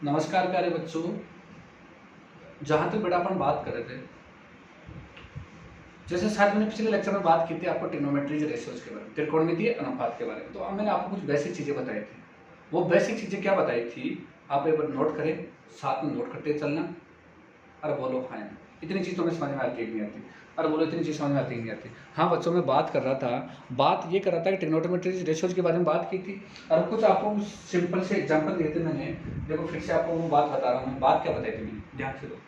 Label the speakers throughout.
Speaker 1: नमस्कार प्यारे बच्चों। जहाँ तक बेटा अपन बात कर रहे थे, जैसे शायद मैंने पिछले लेक्चर में बात की थी आपको ट्रिग्नोमेट्रीज रेशियोज के बारे में, त्रिकोणमितीय अनुपात के बारे में। तो अब मैंने आपको कुछ बेसिक चीज़ें बताई थी। वो बेसिक चीज़ें क्या बताई थी, आप एक बार नोट करें, साथ में नोट करते चलना। अरे बोलो फाइन, इतनी चीज़ तुम्हें समझ में आती है कि नहीं आती? अरे बोलो इतनी चीज़ समझ में आती है नहीं आती? हाँ बच्चों, मैं बात कर रहा था, बात ये कर रहा था कि ट्रिग्नोमेट्रीज रेशियोज के बारे में बात की थी। और कुछ आपको सिंपल से एग्जाम्पल देते मैंने। देखो फिर से आपको वो बात बता रहा हूँ। बात क्या बताई थी मैंने, ध्यान से दो।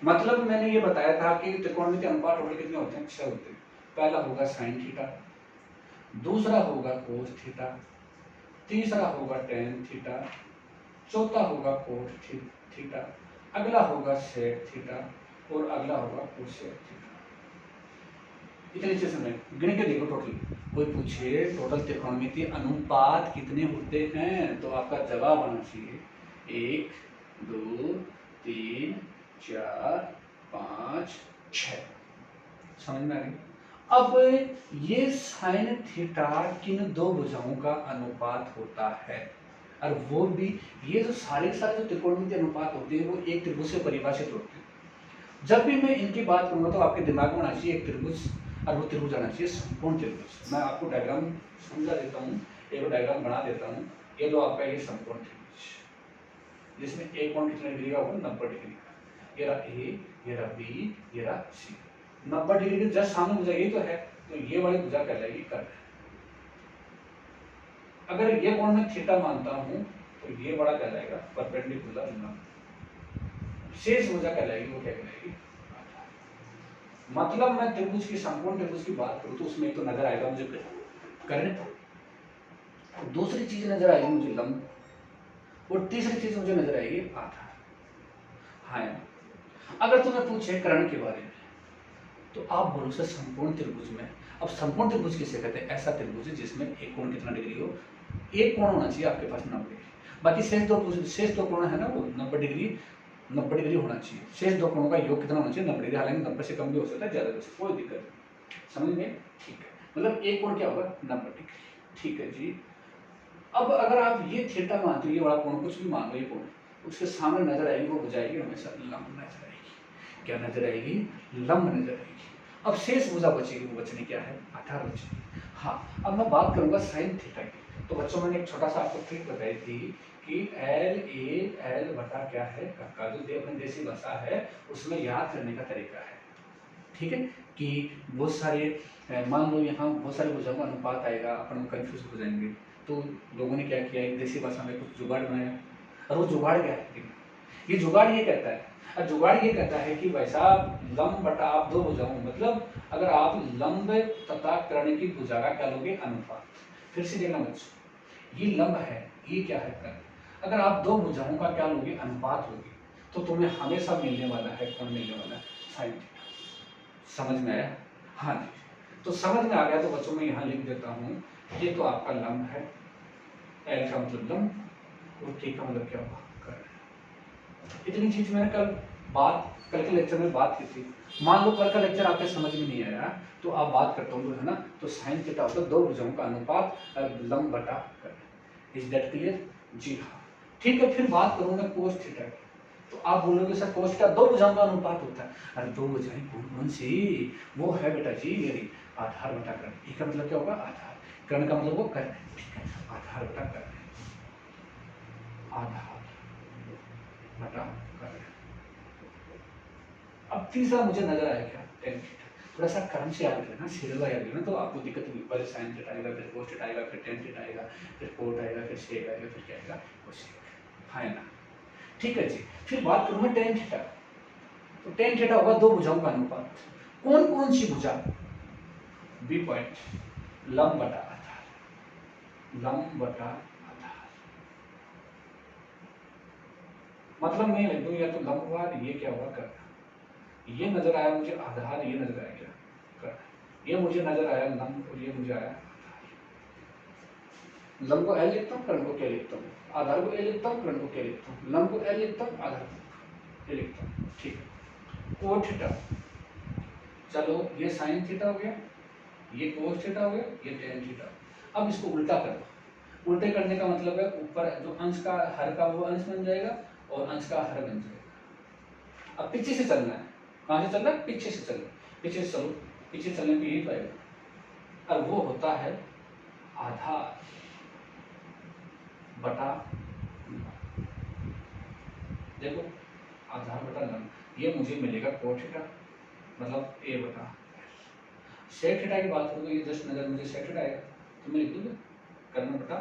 Speaker 1: मतलब मैंने ये बताया था कि त्रिकोणमितीय अनुपात टोटल कितने होते हैं? 6 होते हैं। पहला होगा साइन थीटा, दूसरा होगा कोस थीटा, तीसरा होगा टेन थीटा, चौथा होगा कोस थीटा, अगला होगा सेक थीटा और अगला होगा कोसेक थीटा। इतने चीज में गिन के देखो टोटल। कोई पूछे टोटल त्रिकोणमितीय अनुपात कितने होते हैं, तो आपका जवाब आना चाहिए 1 2 3 4 5 6। समझ में आ गई? अब ये साइन थीटा किन दो भुजाओं का अनुपात होता है? और वो भी ये जो सारे जो त्रिकोणमितीय अनुपात होते हैं वो एक त्रिभुज से परिभाषित होते हैं। जब भी मैं इनकी बात करूंगा तो आपके दिमाग में आना चाहिए एक त्रिभुज, और वो त्रिभुज आना चाहिए संपूर्ण त्रिभुज। मैं आपको डायग्राम समझा देता हूँ, एक डायग्राम बना देता हूँ। ये लो आपका ये संपूर्ण त्रिभुज, जिसमें एक कोण कितने डिग्री का होगा? 90 डिग्री का। ये रहा ए, ये रहा बी, ये रहा सी। 90 डिग्री के जस्ट सामने भुजा ये तो है, तो ये वाली भुजा कहलाएगी कर्क। अगर ये कोण मैं थीटा मानता हूं तो ये बड़ा कहलाएगा परपेंडिकुलर लंब। शेष भुजा कहलाएगी वो क्या कहलाएगी? मतलब मैं त्रिभुज की संपूर्ण त्रिभुज की बात करूं तो उसमें तो नजर आएगा मुझे कर्ण, दूसरी चीज नजर आएगी मुझे लंब, और तीसरी चीज मुझे नजर आएगी आधार। हाँ, अगर तुम्हें पूछे कर्ण के बारे में तो आप बोलो सर संपूर्ण त्रिभुज में। अब संपूर्ण त्रिभुज किसे कहते हैं? ऐसा त्रिभुज जिसमें एक कोण कितना डिग्री हो? एक कोण होना चाहिए आपके पास 90 डिग्री। बाकी शेष दो कोण है ना, वो 90 डिग्री होना चाहिए। शेष दो कोणों का योग कितना होना चाहिए? 90 डिग्री। हालांकि 90 से कम भी हो सकता है, ज्यादा भी हो सकता है, कोई दिक्कत नहीं। समझ में? ठीक है, मतलब एक कोण क्या होगा? 90 डिग्री। ठीक है जी। अब अगर आप ये थीटा मानते हो, ये वाला कोण कुछ भी मान लो, ये कोण उसके सामने नजर आएगी, वो हो जाएगी हमेशा लंब नजर आएगी। क्या नजर आएगी? लंब नजर आएगी। अब शेष भुजा बचेगी, वो बचनी क्या है? आधार बचेगी। हाँ, अब मैं बात करूंगा साइन थीटा की। तो बच्चों मैंने एक छोटा सा आपको ट्रिक बताई थी कि एल बटा क्या है का जो अपनी देसी भाषा है उसमें याद करने का तरीका है। ठीक है, कि बहुत सारे मान लो यहाँ बहुत सारे भुजाओं का अनुपात आएगा, अपन कंफ्यूज हो जाएंगे। तो लोगों ने क्या किया, एक देसी भाषा में कुछ जुगाड़ बनाया। और वो जुगाड़ क्या है? ये जुगाड़ ये कहता है, और जुगाड़ ये कहता है कि वैसा लंब बटा आप दो भुजाओं, मतलब अगर आप लंब तथा कर्ण की भुजा का क्या लोगे? अनुपात। फिर से देखना बच्चों, ये लंब है, ये क्या है? कर्ण। अगर आप दो भुजाओं का क्या लोगे? अनुपात लोगे, तो तुम्हें हमेशा मिलने वाला है कौन? मिलने वाला है साइन थीटा। समझ में आया? हाँ जी। तो समझ में आ गया तो बच्चों में यहाँ लिख देता हूँ, ये तो आपका लंब है, एल का मतलब लंब, और टी का मतलब क्या हुआ? कर्ण। इतनी चीज मैंने कल के लेक्चर में बात की थी। मान लो कल का लेक्चर आपके समझ में नहीं आया तो आप बात करता हूँ, है ना? तो साइन थीटा होता है दो भुजाओं का अनुपात, लंब बटा कर्ण। Is that clear? जी हाँ। ठीक है, फिर बात करूंगा कोस थीटा की। तो आप बोलोगे सर कोस थीटा दो भुजाओं का अनुपात होता है। अरे दो भुजाएं कौन कौन सी? वो है बेटा जी मेरी आधार बटा कर्ण। इसका मतलब क्या होगा? आधार। कर्ण का मतलब वो कर्ण। ठीक है, आधार बटा कर्ण, आधार बटा कर्ण। अब तीसरा मुझे नजर आया क्या? Tan theta. थोड़ा सा क्रम से याद करना, सीरियल याद करना, तो आपको दिक्कत होगी। पहले साइन थीटा आएगा, फिर कोस थीटा आएगा, फिर टेन थीटा आएगा, फिर कोट आएगा, फिर सेक आएगा, फिर क्या आएगा? कोसेक। है ना? ठीक है जी। फिर बात करूं मैं टेन थीटा। तो टेन थीटा होगा दो भुजाओं का अनुपात। कौन कौन सी भुजा? बी पॉइंट, लंब बटा आधार, लंब बटा आधार। मतलब मैं लिख दूं या तो लंब हुआ, ये क्या हुआ? कर्ण। ये नजर आया मुझे आधार, ये नजर आया क्या? कर्ण। ये मुझे नजर आया लंब, और ये मुझे आया लंब को एल लिखता हूँ, कर्ण को क्या लिखता हूँ? आधार को ए लिखता हूँ, कर्ण को क्या लिखता हूँ? लंब को एल लिखता हूँ, आधार को ए लिखता हूँ। ठीक है, कोट थीटा। चलो ये साइन थीटा हो गया, ये कोस थीटा हो गया, ये टेन थीटा। अब इसको उल्टा कर दो। उल्टे करने का मतलब है ऊपर जो अंश का हर का वो अंश बन जाएगा और अंश का हर बन जाएगा। अब पीछे से चलना है, कहाँ से चलना है, पीछे से चलना, पीछे से चलो, पीछे चलने पे यही पाएगा और वो होता है आधार बटा लंब। देखो आधार बटा लंब, ये मुझे मिलेगा cos थीटा, मतलब a बटा sec थीटा की बात करूँ तो ये जस्ट नजर मुझे sec थीटा आएगा, तो मैं लिख दूंगा कर्ण बटा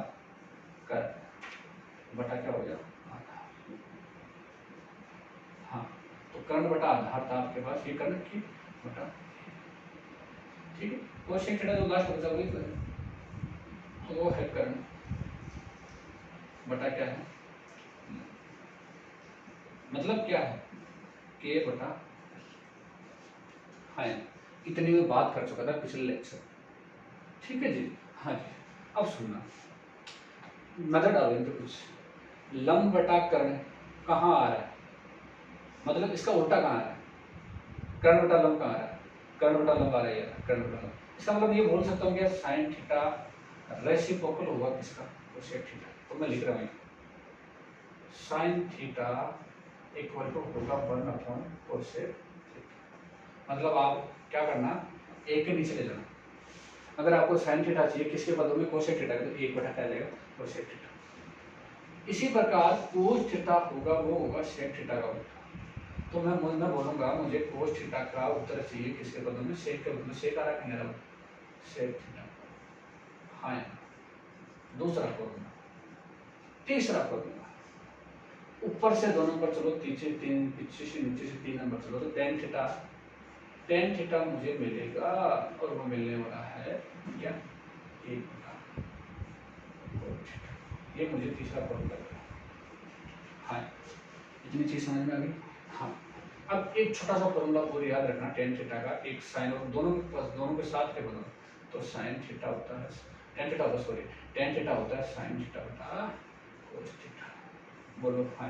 Speaker 1: कर्ण बटा क्या हो गया आधार। हाँ तो कर्ण बटा आधार था आपके पास, ये कर्ण की बटा, ठीक है। cos sec थीटा जो लास्ट बचा वही तो है, तो वो है कर्ण बटा क्या है, मतलब क्या है k बटा, हाँ इतनी में बात कर चुका था पिछले लेक्चर, ठीक है जी। हाँ जी अब सुनना, नजर डालो इन पे कुछ। लंब बटा कर्ण कहाँ आ रहा है, मतलब इसका उल्टा कहाँ आ रहा है, कर्ण बटा लंब कहाँ आ रहा है, कर्ण बटा लंब आ रहा है, कर्ण बटा लंब। इसका मतलब ये बोल सकता हूँ कि साइन थीटा रेसिप्रोकल होगा किसका, कोसेक थीटा। तो मैं लिख रहा हूँ साइन थीटा इक्वल टू होगा 1/कोसेक थीटा। मतलब आप क्या करना, एक के नीचे ले जाना, अगर आपको साइन थीटा चाहिए किसके पदों में, कोसेक थीटा, तो 1 बटा क्या आ जाएगा कोसेक थीटा। इसी प्रकार कोस थीटा होगा वो होगा सेक थीटा का उत्तर। तो मैं बोलूंगा मुझे कोस थीटा का उत्तर चाहिए किसके पदों में, सेक के पदों में। सेक आ रहा है मेरा सेक थीटा, हाँ। दूसरा फॉर्मूला, तीसरा फॉर्मूला, ऊपर से 2 नंबर चलो, पीछे से नीचे से 3 नंबर चलो, तो टेन थीटा मुझे मिलेगा और वो मिलने वाला है क्या 1 बटा कोस थीटा। ये मुझे तीसरा फॉर्मूला लगा। हाँ इतनी चीज समझ में आ गई। हाँ अब एक छोटा सा फॉर्मूला और याद रखना टेन थीटा का, एक साइन और दोनों के साथ के बदलो, तो साइन थीटा होता है, टेन थीटा होता है सॉरी, टेन थीटा होता है साइन थीटा बटा कोस थीटा। बोलो हाँ।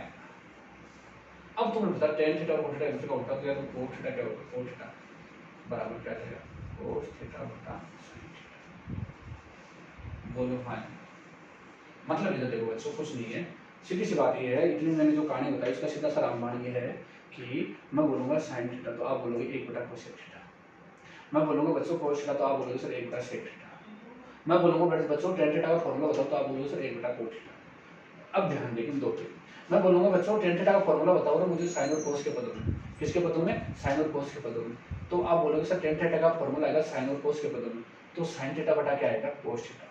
Speaker 1: अब तुम्हें बता टेन थीटा और कोस थीटा एक दूसरे का उल्टा, तो यार कोस थीटा क्या होगा, कोस थीटा बराबर क्या रहेगा कोस थीटा बटा साइन थीटा। बोलो हाँ। मतलब इधर देखो बच्चों कुछ नहीं है, सीधी सी बात ये है, इतनी मैंने जो कहानी बताई इसका सीधा सा रामबाण ये है कि मैं बोलूंगा साइन थीटा तो आप बोलोगे 1 बटा कोसेक थीटा, मैं बोलूंगा बच्चों कोस थीटा तो आप बोलोगे सर 1 बटा सेक थीटा, मैं बोलूंगा बच्चों टेन थीटा का फॉर्मूला बताओ तो आप बोलोगे सर 1 बटा कोस थीटा। अब ध्यान दें दो पे, मैं बोलूंगा बच्चों टेन थीटा का फॉर्मूला बताओ तो मुझे साइन और कोस के पदों में, किसके पदों में, साइन और कोस के पदों में, तो आप बोलोगे सर टेन थीटा का फॉर्मूला आएगा साइन और कोस के पदों में, तो साइन थीटा बटा क्या आएगा कोस थीटा,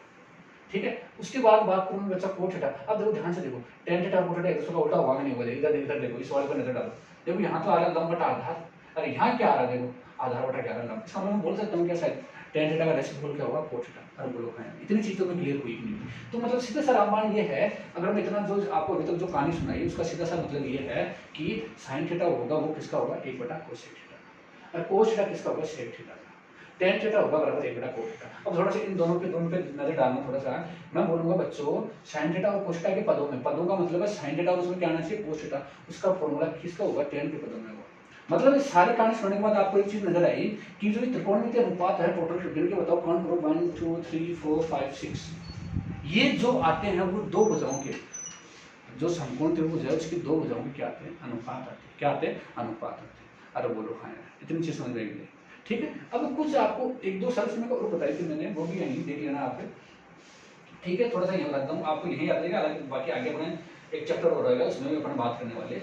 Speaker 1: ठीक है। उसके बाद बात करूँ बच्चा कोट थीटा। अब देखो ध्यान से देखो टेन थीटा और कोट थीटा एक दूसरे का उल्टा होगा नहीं होगा, इधर देखो इस वाले पर नजर डालो, देखो यहाँ तो आ रहा है लंब बटा आधार, अरे यहाँ क्या आ रहा है देखो आधार बटा क्या आ रहा है लंब। इसका मतलब मैं बोल सकता हूँ क्या शायद टेन थीटा का रेसिप्रोकल क्या होगा कोट थीटा। अरे बोलो खाए इतनी चीज तो मैं क्लियर हुई नहीं। तो मतलब सीधा सा रामबाण ये है, अगर मैं इतना जो आपको अभी तक जो कहानी सुनाई उसका सीधा सा मतलब ये है कि साइन थीटा होगा वो किसका होगा 1 बटा कोसेक थीटा, और कोस थीटा किसका होगा सेक थीटा का, टेन थीटा होगा बराबर 1 बटा कोस थीटा। अब थोड़ा सा इन दोनों पे नजर डालना थोड़ा सा, मैं बोलूंगा बच्चों साइन थीटा और कोस थीटा के पदों में, पदों का मतलब है साइन थीटा और उसमें क्या आना चाहिए कोस थीटा, उसका फॉर्मूला किसका होगा टेन के पदों में होगा। मतलब इस सारे कहानी सुनने के बाद आपको एक चीज नजर आई कि जो त्रिकोणमितीय अनुपात है टोटल गिन के बताओ काउंट करो 1 2 3 4 5 6, ये जो आते हैं वो दो भुजाओं के, जो समकोण त्रिभुज है उसकी दो भुजाओं के क्या आते हैं अनुपात आते हैं, क्या आते हैं अनुपात आते हैं। अरे बोलो हाँ यार इतनी चीज समझ में आई, ठीक है। अब कुछ आपको एक दो सर्च में और बताई थी मैंने, वो भी यहीं देख लेना आप, ठीक है। थोड़ा सा यहाँ रखता हूँ आपको यहीं याद रहेगा, हालांकि बाकी आगे अपने एक चैप्टर और रहेगा उसमें भी अपन बात करने वाले।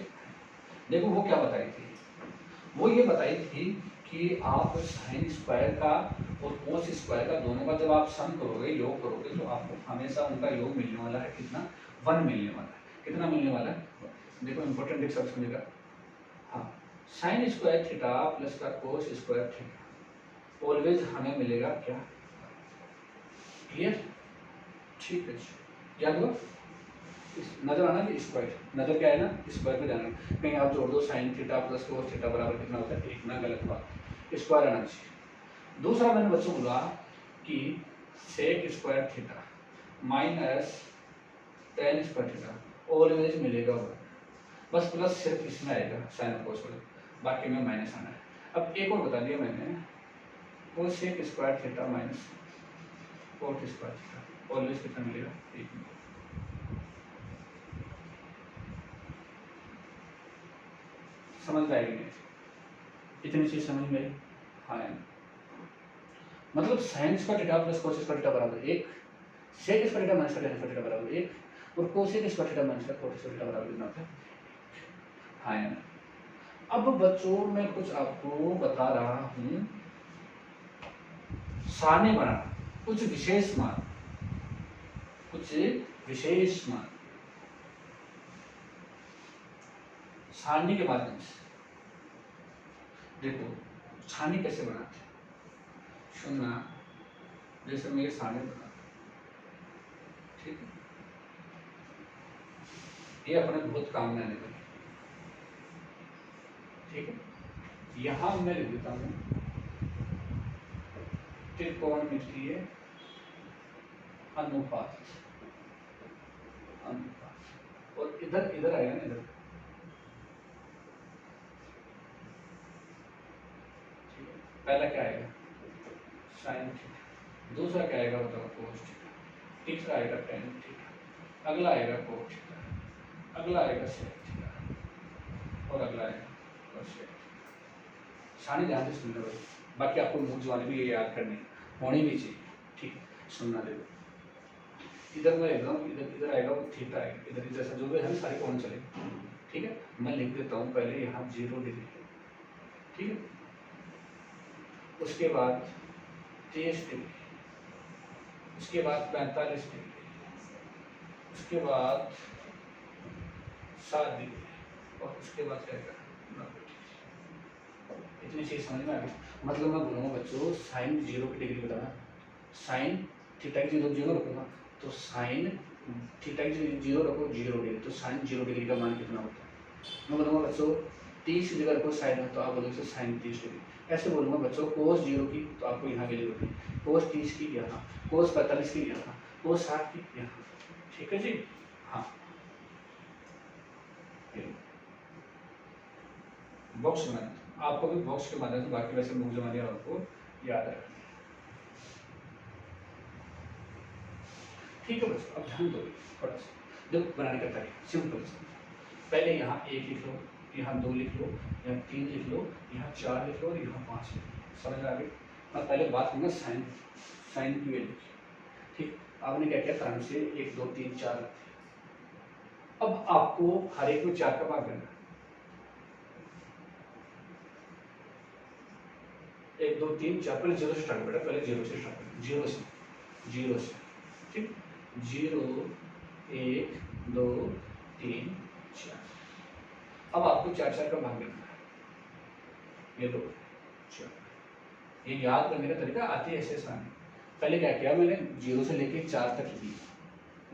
Speaker 1: देखो वो क्या बताई थी, वो ये बताई थी कि आप साइन स्क्वायर का और कोस स्क्वायर का दोनों का जब आप सम करोगे योग करोगे तो आपको हमेशा उनका योग मिलने वाला है कितना 1 मिलने वाला है, कितना मिलने वाला है। देखो इंपॉर्टेंट एक सब समझेगा, हाँ साइन स्क्वायर थीटा प्लस का कोस स्क्वायर थीटा ऑलवेज हमें मिलेगा क्या, क्लियर, ठीक है। याद हुआ, नजर आना कि स्क्वायर, नजर क्या है ना स्क्वायर पे जाना, कहीं आप जोड़ दो sine theta plus cos theta बराबर कितना होता है 1 ना, गलत बात, स्क्वायर आना चाहिए। दूसरा मैंने बच्चों बोला कि sec square theta minus tan square theta always मिलेगा 1, बस प्लस सिर्फ इसमें आएगा साइन और कोस वाले, बाकी में माइनस आना है। अब एक और बता दिया मैंने, वो sec square theta minus cot square theta always कितना मिलेगा 1 मिलेगा। समझ में आएगी नहीं? इतनी चीज समझ में आई? हाँ या ना? मतलब sin square theta plus cos square theta बराबर 1, sec square theta minus tan square theta बराबर 1 और cosec square theta minus cos square theta बराबर कितना होता है? हाँ या ना? अब बच्चों मैं कुछ आपको बता रहा हूँ, सारणी बनाना, कुछ विशेष मान, कुछ विशेष मान सारणी के माध्यम से। देखो सारणी कैसे बनाते हैं, सुनना, जैसे मैं ये सारणी बना, ठीक है, ये अपने बहुत काम में आने वाली, ठीक है। यहां मैं लिख देता हूं त्रिकोणमितीय अनुपात, अनुपात, और इधर इधर आएगा ना, इधर, ठीक है। पहला क्या आएगा? साइन थीटा, दूसरा क्या आएगा बताओ? कोस थीटा, तीसरा आएगा टेन थीटा, अगला आएगा कोस थीटा, अगला आएगा सेक थीटा, और अगला आएगा कोसेक। सारणी ध्यान से सुनना भाई, बाकी आपको मुंह जुबानी भी ये याद करनी होनी भी चाहिए, ठीक है। सुनना देखो, इधर मैं एकदम इधर इधर आएगा वो थीटा आएगा, इधर इधर से जो भी है सारे कौन चले, ठीक है। मैं लिख देता हूँ पहले यहाँ 0 डिग्री, ठीक है, उसके बाद 30 डिग्री, उसके बाद 45 डिग्री, उसके बाद 7 डिग्री, और उसके बाद क्या आएगा 90 डिग्री। इतनी चीज समझ में आ गई? मतलब मैं बोलूँगा बच्चों साइन 0 की डिग्री बताना, साइन थीटा की 0 रखूँगा तो साइन थीटा की 0 रखो 0 डिग्री, तो साइन 0 डिग्री का मान कितना होता है? मैं बोलूँगा बच्चों 30 की जगह को साइन है तो आप बोलोगे साइन 30 डिग्री। ऐसे बोलूँगा बच्चों कोस 0 की तो आपको यहाँ वैल्यू रखनी, कोस 30 की यहाँ, कोस 45 की यहाँ, कोस 60 की यहाँ, ठीक है जी। हाँ बॉक्स बनाना, आपको भी बॉक्स के माध्यम से, बाकी वैसे मुख जमाने आपको याद है, ठीक है बच्चों। अब ध्यान दो थोड़ा सा, देखो बनाने का तरीका सिंपल सा, पहले यहाँ 1 लिख लो, यहाँ 2 लिख लो, यहाँ 3 लिख लो, यहाँ 4 लिख लो और यहाँ 5 लिख लो, समझ में आ गई? मैं पहले बात करूँगा साइन, साइन की वैल्यू, ठीक। आपने क्या किया क्रम से 1 2 3 4 रख दिया। अब आपको हर एक में 4 का भाग देना, 1 2 3 4, पहले 0 से स्टार्ट बेटा, पहले 0 से स्टार्ट करें, 0 से, 0 से, ठीक। 0 1 2 3 4, अब आपको 4 4 का भाग देना है, ये लो 4। ये याद करने का तरीका आती है ऐसे आसानी। पहले क्या किया मैंने 0 से लेके 4 तक लिखी,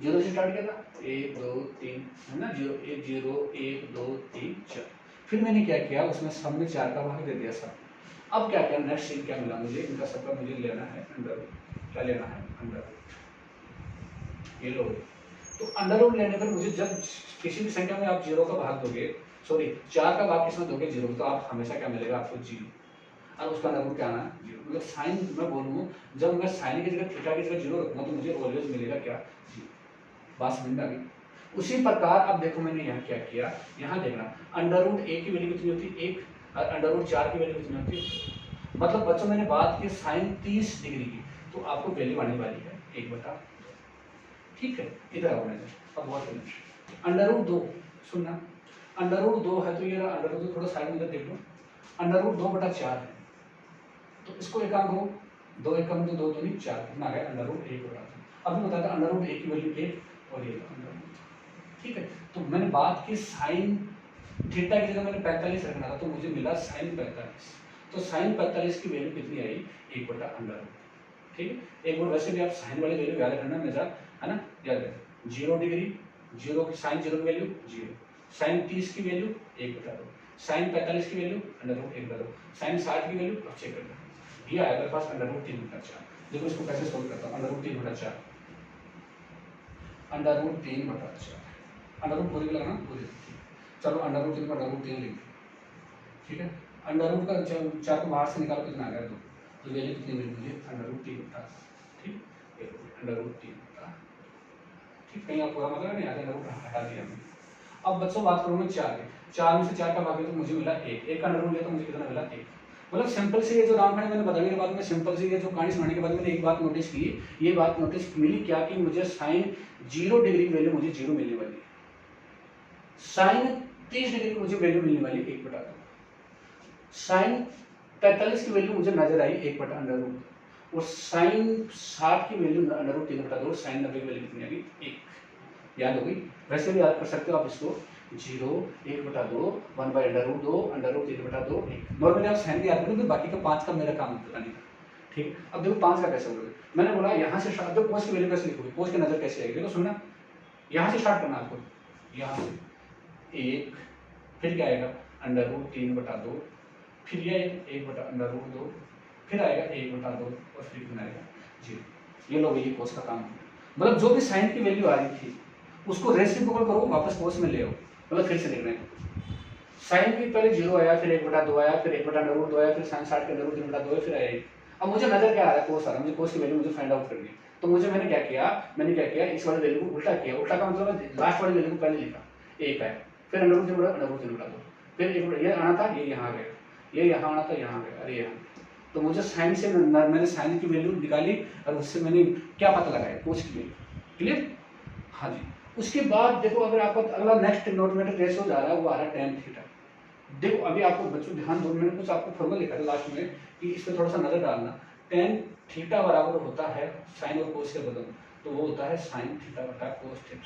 Speaker 1: 0 से स्टार्ट किया था 1 2 3 है ना, 0 1 2 3 4, फिर मैंने क्या किया उसमें सब में 4 का भाग दे दिया सब। अब क्या किया नेक्स्ट सीन क्या मिला मुझे, इनका सबका मुझे लेना है अंडर रूट, क्या लेना है अंडर रूट, ये लो। तो अंडर रूट लेने पर मुझे जब किसी भी संख्या में आप 0 का भाग दोगे, सॉरी 4 का भाग किसमें दोगे 0, तो आप हमेशा क्या मिलेगा आपको 0, और उसका अंडर रूट क्या आना है 0। मतलब साइन मैं बोलूँ जब मैं साइन की जगह थीटा की जगह 0 रखूँगा तो मुझे ऑलवेज मिलेगा क्या 0। बात समझ में आ गई? उसी प्रकार अब देखो मैंने यहाँ क्या किया, यहाँ देखना अंडर रूट ए की वैल्यू कितनी होती है 1, और अंडर रूट 4 की वैल्यू कितनी होती है, मतलब बच्चों मैंने बात की साइन 30 डिग्री की, तो आपको वैल्यू आने वाली है 1/2, ठीक है। इधर आओ मैंने अब बहुत फिनिश अंडर रूट 2, सुनना अंडर रूट 2 है तो ये अंडर रूट थोड़ा साइड में इधर देख लो, अंडर रूट 2/4 है, तो इसको एक काम करो 2 1 कम 2 2 नहीं 4, कितना आ गया अंडर रूट 1/2। अभी बताया था अंडर रूट 1 की वैल्यू 1 और ये अंडर रूट, ठीक है। तो मैंने बात की साइन थीटा की जगह मैंने 45 रखना था तो मुझे मिला साइन 45, तो साइन 45 की वैल्यू कितनी आई 1/√, ठीक है। एक बार वैसे भी आप साइन वाली वैल्यू याद रखना हमेशा, है ना, याद रखें 0 डिग्री, 0 की साइन 0 की वैल्यू 0, साइन 30 की वैल्यू 1/2, साइन 45 की वैल्यू √1/2, साइन 60 की वैल्यू अब चेक करना, ये आया मेरे पास √3/4। देखो इसको कैसे सोल्व करता हूँ, √3/4, √3/4, अंडर रूट पूरी भी लगाना पूरी, चलो √3/√3 लिख, ठीक है। अंडर रूट का 4 को बाहर से निकालो कितना आ गया 2, तो वैल्यू कितनी मिली मुझे √3/, ठीक, √3/, ठीक। कहीं आप पूरा मतलब नहीं आता, अंडर रूट हटा दिया मैंने। अब बच्चों बात करूँ मैं 4 की, 4 में से 4 का भाग लिया तो मुझे मिला 1, 1 का अंडर रूट लिया तो मुझे कितना मिला 1। मतलब सिंपल सी ये जो रामखंड मैंने बताने के बाद में सिंपल सी ये जो कहानी सुनाने के बाद मैंने एक बात नोटिस की, ये बात नोटिस मिली क्या कि मुझे साइन 0 डिग्री की वैल्यू मुझे 0 मिलने वाली है, साइन 30 डिग्री की मुझे वैल्यू मिलने वाली 1/2, साइन 45 की वैल्यू मुझे नजर आई 1/√, और साइन 60 की वैल्यू √3/2, साइन 90 की वैल्यू कितनी आ गई 1। याद हो गई? वैसे भी याद कर सकते हो आप इसको, 0 1/2 1/√2 √3/2 1। नॉर्मली आप साइन की याद करोगे, बाकी का 5 का मेरा काम बताने का। ठीक, अब देखो 5 का कैसे होगा। मैंने बोला यहाँ से स्टार्ट, देखो कोस की वैल्यू कैसे लिखोगे, कोस की नजर कैसे आएगी, देखो सुनना, यहाँ से स्टार्ट करना आपको, यहाँ से 1, फिर क्या आएगा √3/2, फिर ये 1/√2, फिर आएगा 1/2 और फिर कितना आएगा 0। ये लो ये कोस का काम है। मतलब जो भी साइन की वैल्यू आ रही थी उसको रेसिप्रोकल करो, वापस कोस में ले आओ। मतलब फिर से लिख रहे हैं, साइन की पहले 0 आया, फिर 1/2 आया, फिर 1/√2 आया, फिर साइन 60 के √3/2 फिर आया 1। अब मुझे नजर क्या आ रहा है, कोस आ रहा है, मुझे कोस की वैल्यू मुझे फाइंड आउट करनी है। तो मुझे मैंने क्या किया, इस वाली वैल्यू को उल्टा किया। उल्टा का मतलब लास्ट वाली वैल्यू को पहले लिखा, 1 आया, फिर √3/2, फिर ये आना था, ये यहाँ आ गया, ये यहाँ आना था, यहाँ आ गया, अरे यहाँ। तो मुझे साइन से मैंने साइन की वैल्यू निकाली और उससे मैंने क्या पता लगाया, कोस की वैल्यू। क्लियर? हाँ जी। उसके बाद देखो, अगर आपको अगला नेक्स्ट ट्रिग्नोमेट्रिक रेशियो जा रहा है, वो आ रहा है tan थीटा। देखो अभी आपको बच्चों ध्यान दो, मैंने कुछ आपको फॉर्मूला लिखा था लास्ट में कि इस पर थोड़ा सा नजर डालना। tan थीटा बराबर होता है साइन और कोस के बदल, तो वो होता है साइन थीटा बटा कोस थीटा।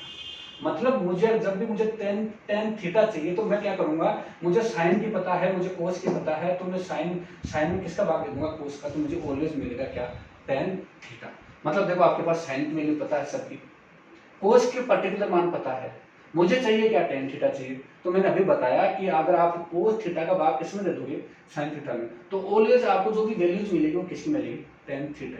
Speaker 1: मतलब मुझे जब भी मुझे tan थीटा चाहिए तो मैं क्या करूंगा, मुझे साइन की पता है, मुझे कोस की पता है, तो मैं साइन में किसका भाग दे दूंगा, कोस का, तो मुझे ऑलवेज मिलेगा क्या, tan थीटा। मतलब देखो आपके पास साइन की वैल्यू पता है सबकी, कोस के पर्टिकुलर मान पता है, मुझे चाहिए क्या, tan थीटा चाहिए। तो मैंने अभी बताया कि अगर आप कोस थीटा का भाग किसमें दे दोगे, साइन थीटा में, तो ऑलवेज आपको जो भी वैल्यूज मिलेगी वो किसकी मिलेगी, tan थीटा।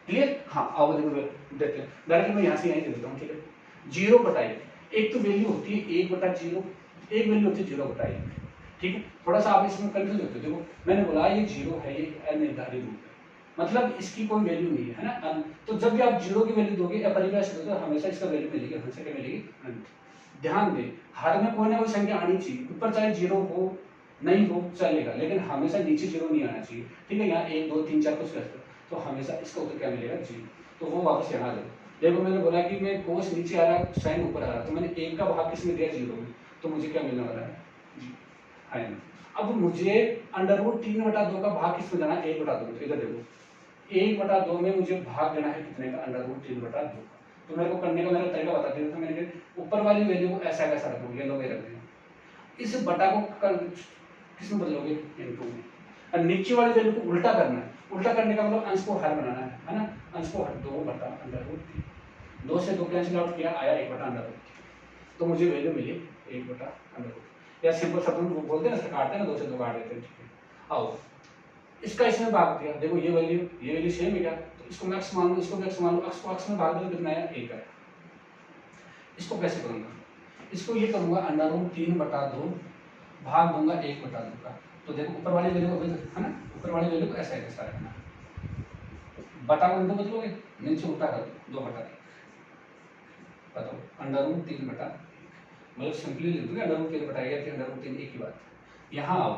Speaker 1: क्लियर? हाँ, आओ देखो देखते हैं डायरेक्टली, मैं यहाँ से यहीं दे देता हूँ। ठीक है, 0/1, एक तो वैल्यू होती है 1/0, एक वैल्यू होती है 0/1। ठीक है, थोड़ा सा आप इसमें कंफ्यूज होते हो। देखो मैंने बोला ये 0 है, ये अनिर्धारित रूप है, मतलब इसकी कोई वैल्यू नहीं है ना। तो जब भी आप 0 की वैल्यू दोगे अपरिभाषित दोगे, तो हमेशा इसका वैल्यू मिलेगी, हमेशा क्या मिलेगी, अनंत। ध्यान दें, हर में कोई ना कोई संख्या आनी चाहिए, ऊपर चाहे 0 हो नहीं हो चलेगा, लेकिन हमेशा नीचे 0 नहीं आना चाहिए। ठीक है, यहाँ 1 2 3 4 कुछ करते, तो हमेशा इसका उत्तर क्या मिलेगा, 0। तो वो वापस यहाँ आ जाए। देखो मैंने बोला कि मैं कोस नीचे आ रहा, साइन ऊपर आ रहा, तो मैंने 1 का भाग किसमें दिया, 0 में, तो मुझे क्या मिलने वाला है, जी। अब मुझे √3/2 का भाग किसमें देना है, 1/2। तो इधर देखो 1/2 में मुझे भाग देना है कितने का, √3/2 का। तो मेरे को करने का मेरा तरीका बता दिया था मैंने, ऊपर वाली वैल्यू को ऐसा कैसा रख दोगे, लोग रख देना, इस बटा को किसमें बदलोगे, इनटू में, और नीचे वाली वैल्यू को उल्टा करना है। उल्टा करने का मतलब अंश को हर बनाना है ना, अंश को हर 2/√3, 2 से 2 कैंसिल आउट किया, आया 1/√3, तो मुझे वैल्यू मिली 1/√3। या सिंपल शब्द में बोलते हैं ना, काटते हैं ना, 2 से 2 काट देते हैं। ठीक है, आओ इसका इसमें भाग दिया, देखो ये वैल्यू सेम है क्या, तो इसको मैक्स मान लो, इसको मैक्स मान लो, एक्स को एक्स में भाग दो, कितना आया, 1 आया। इसको कैसे करूंगा, इसको ये करूंगा √3/2 भाग दूंगा 1/2 का। तो देखो ऊपर वाली वैल्यू को है ना, ऊपर वाली वैल्यू को ऐसा कैसा रखना, बटा को इनको बदलोगे, नीचे उल्टा कर दो, 2/1 बताओ, √3/1, मतलब सिंपली लिख दूंगा √3/1 या √3 एक ही बात। यहाँ आओ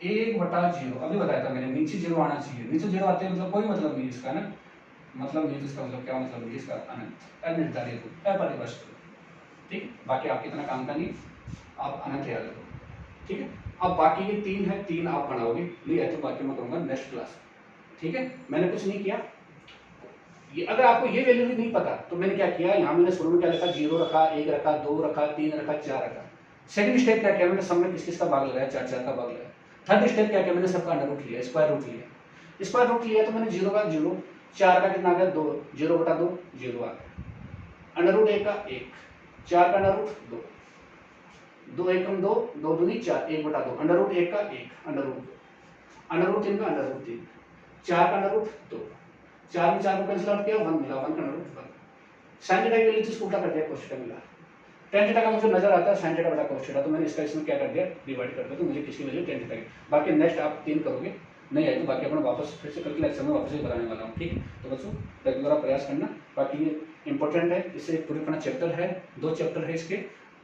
Speaker 1: 1/0, अभी बताया था मैंने, नीचे 0 आना चाहिए, नीचे 0 आते हैं मतलब कोई मतलब नहीं इसका ना, मतलब नहीं, तो इसका मतलब क्या मतलब है, इसका अनंत, अनिर्धारित, अपरिभाषित। ठीक, बाकी आपके इतना काम का नहीं, आप अनंत याद रखो। ठीक है, अब बाकी के 3 है, 3 आप बनाओगे, नहीं है तो बाकी मैं करूंगा नेक्स्ट क्लास। ठीक है, मैंने कुछ नहीं किया, ये अगर आपको ये वैल्यू भी नहीं पता तो मैंने क्या किया, यहाँ मैंने शुरू में क्या लिखा, 0 रखा, 1 रखा, 2 रखा, 3 रखा, 4 रखा। सेकंड स्टेप क्या किया मैंने, सब में किस किस का भाग लगाया, 4 4 का भाग लगाया। थर्ड स्टेप क्या किया मैंने, सबका अंडर रूट लिया, स्क्वायर रूट लिया। स्क्वायर रूट लिया तो मैंने 0 का 0, 4 का कितना आ गया, 2, 0/2 0 आ गया, अंडर रूट 1 का 1, 4 का अंडर रूट 2, 2 1 2, 2 दूनी 4, 1/2, अंडर रूट 1 का 1, अंडर रूट 3 का अंडर रूट 3, 4 का अंडर रूट 2, 4 में 4 को कैंसिल आउट किया, 1 मिला, 1 का अंडर रूट 1। साइन थीटा की वैल्यू इसको उल्टा कर दिया, cos थीटा मिला। tan थीटा का मुझे नजर आता है sin थीटा बटा cos थीटा, तो मैंने इसका इसमें क्या कर दिया, डिवाइड कर दिया, तो मुझे किसकी वैल्यू tan थीटा की। बाकी नेक्स्ट आप 3 करोगे, नहीं आए तो बाकी अपना वापस फिर से कल के लेक्चर में वापस ही बताने वाला हूँ। ठीक है, तो बच्चों रेगुलर प्रयास करना, बाकी ये इंपॉर्टेंट है, इससे पूरी अपना चैप्टर है, 2 चैप्टर है इसके,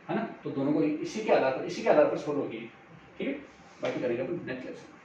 Speaker 1: है ना। तो दोनों को इसी के आधार पर सोल्व होगी, ठीक है। बाकी करेंगे अपन नेक्स्ट लेक्चर।